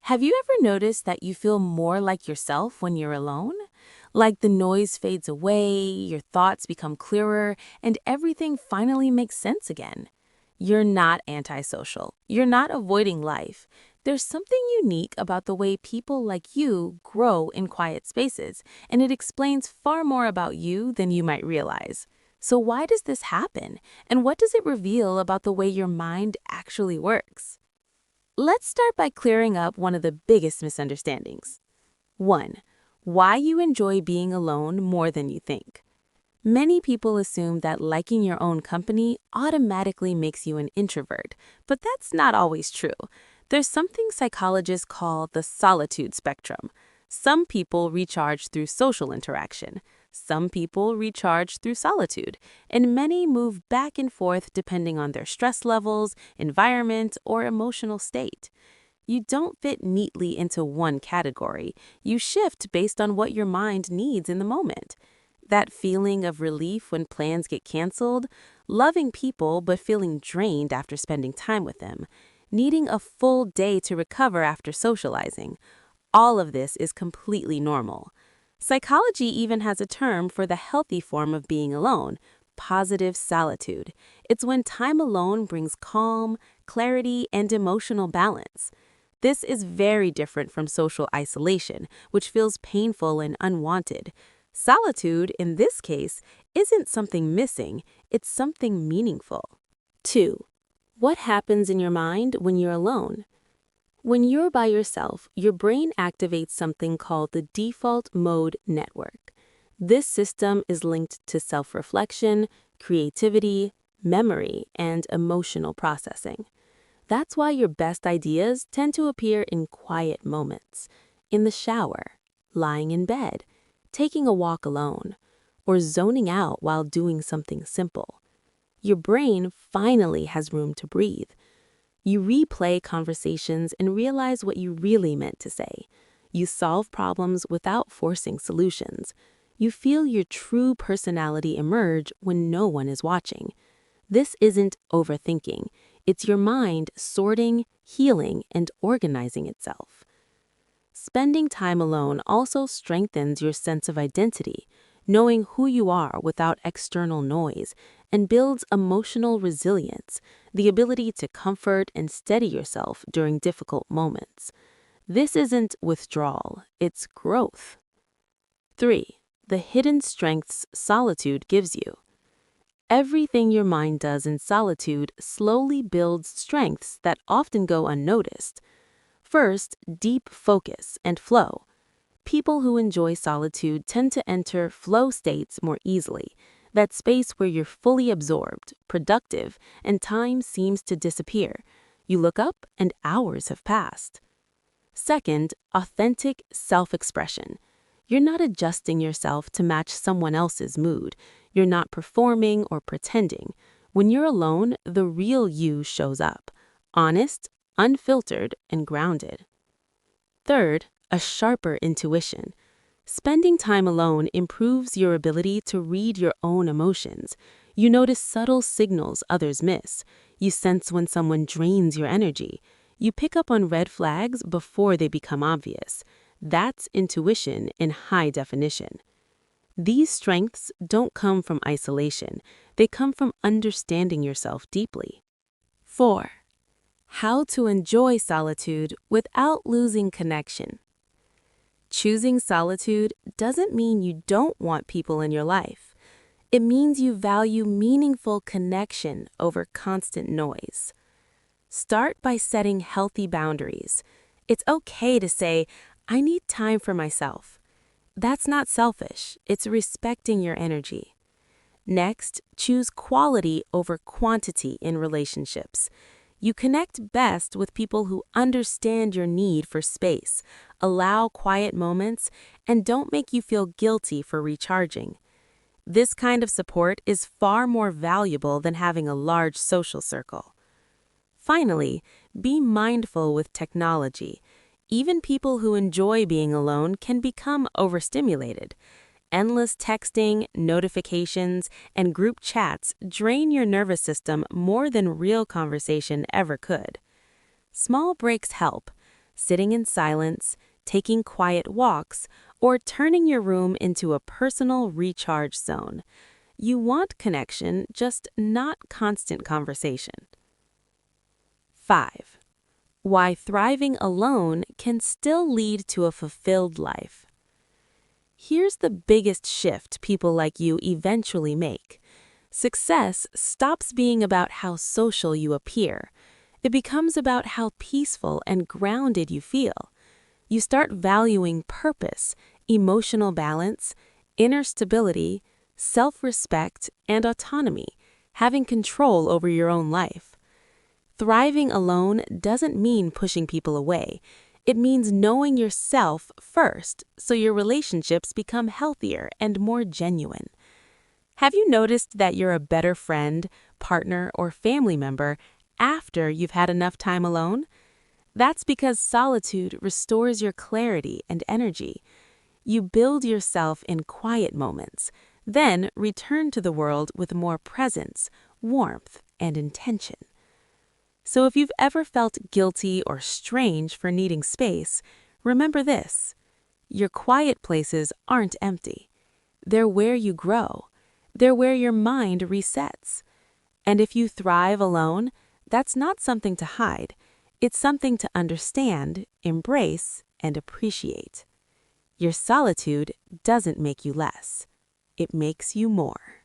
Have you ever noticed that you feel more like yourself when you're alone? Like the noise fades away, your thoughts become clearer, and everything finally makes sense again. You're not antisocial. You're not avoiding life. There's something unique about the way people like you grow in quiet spaces, and it explains far more about you than you might realize. So why does this happen? And what does it reveal about the way your mind actually works? Let's start by clearing up one of the biggest misunderstandings. 1. Why you enjoy being alone more than you think. Many people assume that liking your own company automatically makes you an introvert, but that's not always true. There's something psychologists call the solitude spectrum. Some people recharge through social interaction. Some people recharge through solitude, and many move back and forth depending on their stress levels, environment, or emotional state. You don't fit neatly into one category. You shift based on what your mind needs in the moment. That feeling of relief when plans get canceled, loving people but feeling drained after spending time with them, needing a full day to recover after socializing. All of this is completely normal. Psychology even has a term for the healthy form of being alone, positive solitude. It's when time alone brings calm, clarity, and emotional balance. This is very different from social isolation, which feels painful and unwanted. Solitude, in this case, isn't something missing, it's something meaningful. 2. What happens in your mind when you're alone? When you're by yourself, your brain activates something called the default mode network. This system is linked to self-reflection, creativity, memory, and emotional processing. That's why your best ideas tend to appear in quiet moments, in the shower, lying in bed, taking a walk alone, or zoning out while doing something simple. Your brain finally has room to breathe. You replay conversations and realize what you really meant to say. You solve problems without forcing solutions. You feel your true personality emerge when no one is watching. This isn't overthinking. It's your mind sorting, healing, and organizing itself. Spending time alone also strengthens your sense of identity, knowing who you are without external noise, and builds emotional resilience, the ability to comfort and steady yourself during difficult moments. This isn't withdrawal, it's growth. 3. The hidden strengths solitude gives you. Everything your mind does in solitude slowly builds strengths that often go unnoticed. First, deep focus and flow. People who enjoy solitude tend to enter flow states more easily, that space where you're fully absorbed, productive, and time seems to disappear. You look up and hours have passed. Second, authentic self-expression. You're not adjusting yourself to match someone else's mood. You're not performing or pretending. When you're alone, the real you shows up, honest, unfiltered, and grounded. Third, a sharper intuition. Spending time alone improves your ability to read your own emotions. You notice subtle signals others miss. You sense when someone drains your energy. You pick up on red flags before they become obvious. That's intuition in high definition. These strengths don't come from isolation. They come from understanding yourself deeply. 4. How to enjoy solitude without losing connection. Choosing solitude doesn't mean you don't want people in your life. It means you value meaningful connection over constant noise. Start by setting healthy boundaries. It's okay to say, I need time for myself. That's not selfish, it's respecting your energy. Next, choose quality over quantity in relationships. You connect best with people who understand your need for space, allow quiet moments, and don't make you feel guilty for recharging. This kind of support is far more valuable than having a large social circle. Finally, be mindful with technology. Even people who enjoy being alone can become overstimulated. Endless texting, notifications, and group chats drain your nervous system more than real conversation ever could. Small breaks help. sitting in silence, taking quiet walks, or turning your room into a personal recharge zone. You want connection, just not constant conversation. 5. Why thriving alone can still lead to a fulfilled life. Here's the biggest shift people like you eventually make. Success stops being about how social you appear. It becomes about how peaceful and grounded you feel. You start valuing purpose, emotional balance, inner stability, self-respect, and autonomy, having control over your own life. Thriving alone doesn't mean pushing people away. It means knowing yourself first so your relationships become healthier and more genuine. Have you noticed that you're a better friend, partner, or family member after you've had enough time alone? That's because solitude restores your clarity and energy. You build yourself in quiet moments, then return to the world with more presence, warmth, and intention. So if you've ever felt guilty or strange for needing space, remember this: your quiet places aren't empty. They're where you grow. They're where your mind resets. And if you thrive alone, that's not something to hide. It's something to understand, embrace, and appreciate. Your solitude doesn't make you less. It makes you more.